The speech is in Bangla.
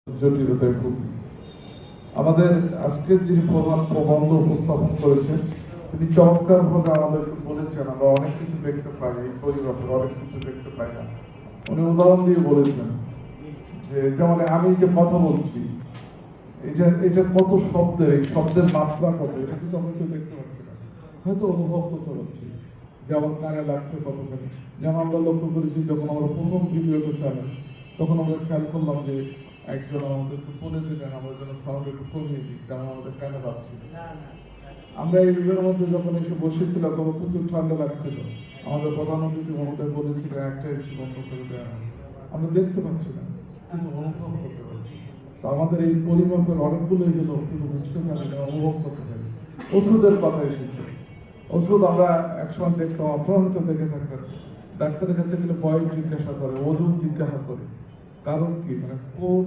জটিলতায় ভুগি। আমাদের আজকের যিনি প্রধান প্রবন্ধ উপস্থাপন করেছেন তিনি চমৎকার ভাবে আমাদেরকে বলেছেন আমরা অনেক কিছু দেখতে পাই, এই পরিবেশের অনেক কিছু দেখতে পাই না। উনি উদাহরণ দিয়ে বলেছেন যে যেমন আমি যে কথা বলছি এটা কত শব্দের, এই শব্দের মাত্রা কত, এটা কিন্তু আমরা কেউ দেখতে পাচ্ছি না, হয়তো অনুভব করতে পারছি যে আমার কানে লাগছে কতখানি। যেমন আমরা লক্ষ্য করেছি যখন আমরা প্রথম ভিডিওটা চালাই তখন আমরা খেয়াল করলাম যে একজন আমাদেরকে বলে দিলেন আমরা যেন সাউন্ড একটু কমিয়ে দিই কারণ আমাদের কানে লাগছিল। আমরা এই রুমের মধ্যে যখন এসে বসেছিলাম তখন প্রচুর ঠান্ডা লাগছিল। আমাদের প্রধান অতিথি মহোদয় বলেছিল একটা এসে বন্ধ করে দেওয়া হবে। আমরা দেখতে পাচ্ছি না কিন্তু অনুভব করতে পারছি। তো আমাদের এই পরিমাপের অনেকগুলো এগুলো কিন্তু বুঝতে পারি না, অনুভব করতে পারি। ওষুধের কথা এসেছে, ওষুধ আমরা একসময় দেখতাম, আপনারা হয়তো দেখে থাকতেন, ডাক্তারের কাছে গেলে বয়স জিজ্ঞাসা করে, ওজন জিজ্ঞাসা করে, কারণ কি, মানে কোন